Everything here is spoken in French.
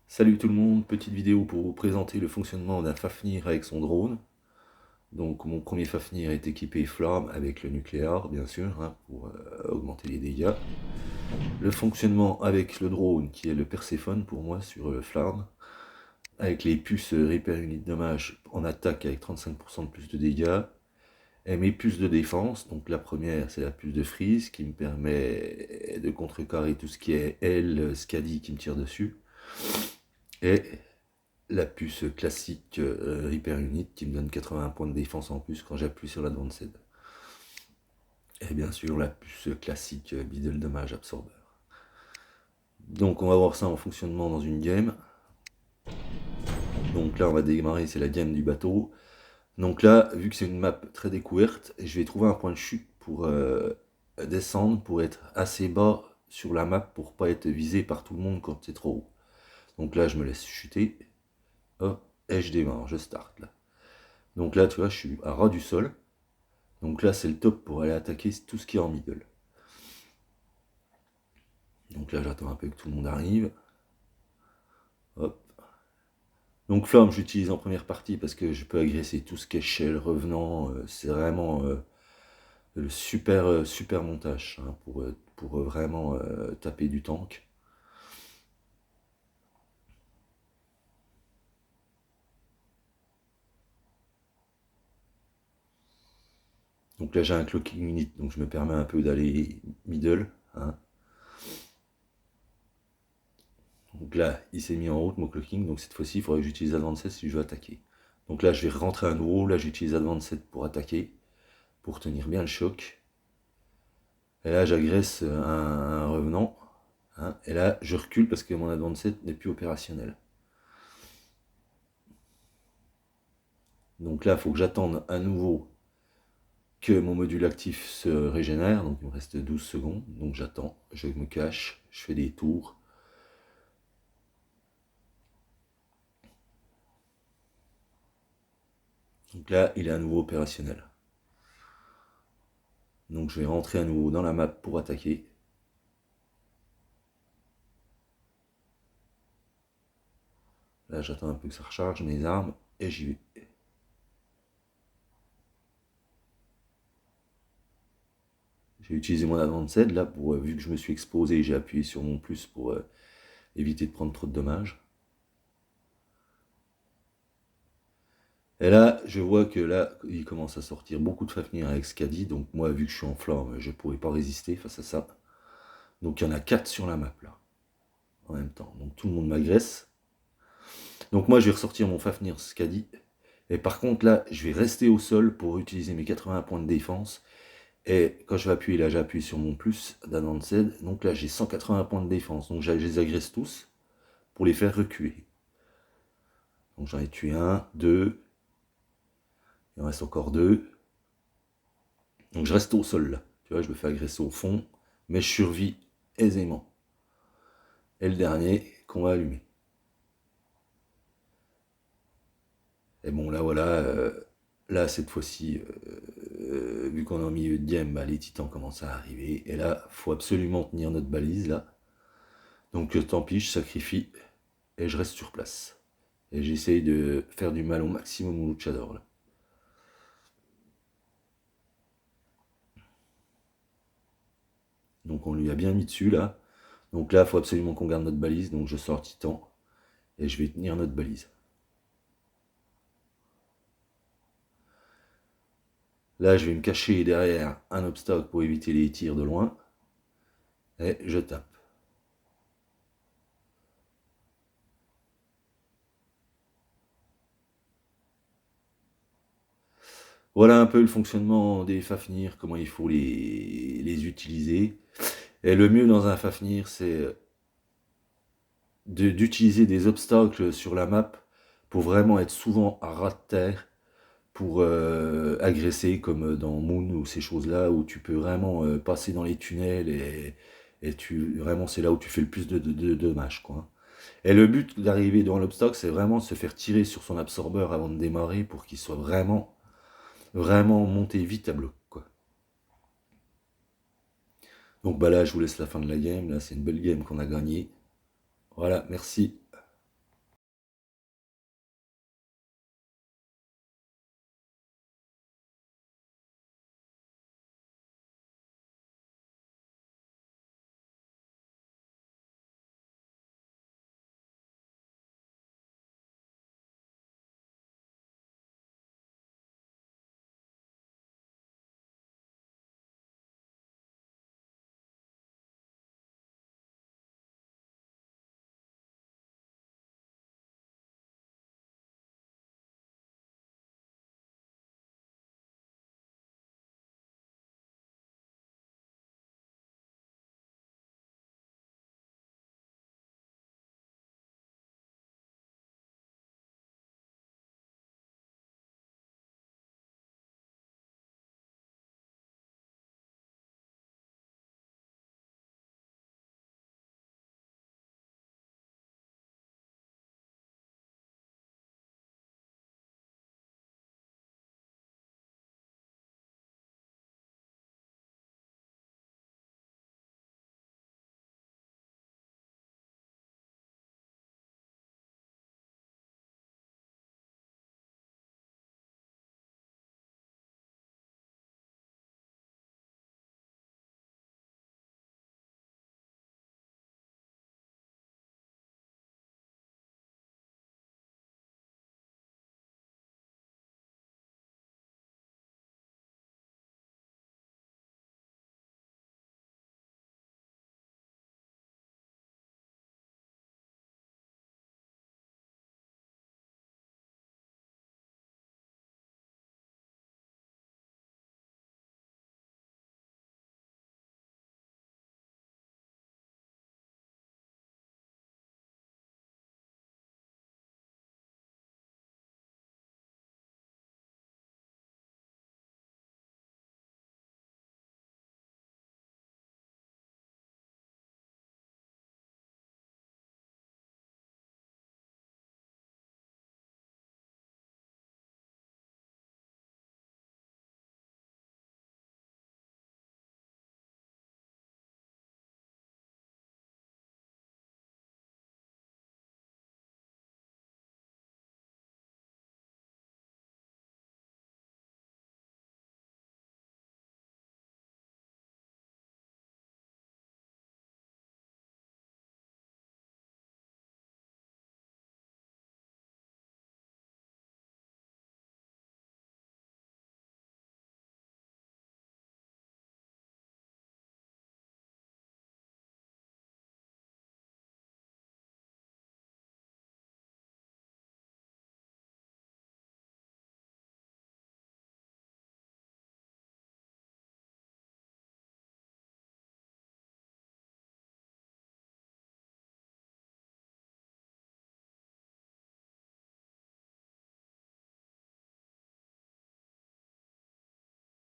Salut tout le monde, petite vidéo pour vous présenter le fonctionnement d'un Fafnir avec son drone. Donc mon premier Fafnir est équipé Flamme avec le nucléaire bien sûr, hein, pour augmenter les dégâts. Le fonctionnement avec le drone qui est le Perséphone pour moi sur Flamme, avec les puces Repair Unit Dommage en attaque avec 35% de plus de dégâts. Et mes puces de défense, donc la première c'est la puce de freeze qui me permet de contrecarrer tout ce qui est L, Scadi qui me tire dessus. Et la puce classique Repair Unit qui me donne 80 points de défense en plus quand j'appuie sur l'Advanced. Et bien sûr la puce classique Middle Damage Absorber. Donc on va voir ça en fonctionnement dans une game. Donc là on va démarrer, c'est la game du bateau. Donc là, vu que c'est une map très découverte, je vais trouver un point de chute pour descendre, pour être assez bas sur la map, pour pas être visé par tout le monde quand c'est trop haut. Donc là je me laisse chuter. Hop, et je démarre, je start là. Donc là, tu vois, je suis à ras du sol. Donc là, c'est le top pour aller attaquer tout ce qui est en middle. Donc là, j'attends un peu que tout le monde arrive. Hop. Donc Flamme, j'utilise en première partie parce que je peux agresser tout ce qui est shell, revenant. C'est vraiment le super montage hein, pour vraiment taper du tank. Donc là, j'ai un clocking unit, donc je me permets un peu d'aller middle. Hein. Donc là, il s'est mis en route mon clocking, donc cette fois-ci, il faudrait que j'utilise Advanced si je veux attaquer. Donc là, je vais rentrer à nouveau, là j'utilise Advanced pour attaquer, pour tenir bien le choc. Et là, j'agresse un revenant, hein, et là, je recule parce que mon Advanced n'est plus opérationnel. Donc là, il faut que j'attende à nouveau que mon module actif se régénère, donc il me reste 12 secondes, donc j'attends, je me cache, je fais des tours. Donc là, il est à nouveau opérationnel. Donc je vais rentrer à nouveau dans la map pour attaquer. Là, j'attends un peu que ça recharge mes armes et j'y vais. J'ai utilisé mon Advanced là pour, vu que je me suis exposé, j'ai appuyé sur mon plus pour éviter de prendre trop de dommages. Et là, je vois que là, il commence à sortir beaucoup de Fafnir avec Scadi, donc moi, vu que je suis en flamme, je ne pourrais pas résister face à ça. Donc il y en a 4 sur la map là, en même temps. Donc tout le monde m'agresse. Donc moi, je vais ressortir mon Fafnir Scadi. Et par contre, là, je vais rester au sol pour utiliser mes 80 points de défense. Et quand je vais appuyer, là, j'appuie sur mon plus d'Advanced. Donc là, j'ai 180 points de défense. Donc je les agresse tous pour les faire reculer. Donc j'en ai tué un, deux. Il en reste encore deux. Donc je reste au sol là. Tu vois, je me fais agresser au fond. Mais je survis aisément. Et le dernier qu'on va allumer. Et bon là voilà, là cette fois-ci, vu qu'on est au milieu de game, bah, les titans commencent à arriver. Et là, faut absolument tenir notre balise là. Donc tant pis, je sacrifie et je reste sur place. Et j'essaye de faire du mal au maximum au luchador là. Donc on lui a bien mis dessus là. Donc là, il faut absolument qu'on garde notre balise. Donc je sors titan et je vais tenir notre balise. Là, je vais me cacher derrière un obstacle pour éviter les tirs de loin. Et je tape. Voilà un peu le fonctionnement des Fafnir, comment il faut les utiliser. Et le mieux dans un Fafnir, c'est d'utiliser des obstacles sur la map pour vraiment être souvent à ras de terre, pour agresser comme dans Moon ou ces choses-là, où tu peux vraiment passer dans les tunnels et vraiment c'est là où tu fais le plus de dommages, quoi. Et le but d'arriver dans l'obstacle, c'est vraiment de se faire tirer sur son absorbeur avant de démarrer pour qu'il soit vraiment monté vite à bloc, quoi. Donc bah là, je vous laisse la fin de la game. Là, c'est une belle game qu'on a gagnée. Voilà, merci.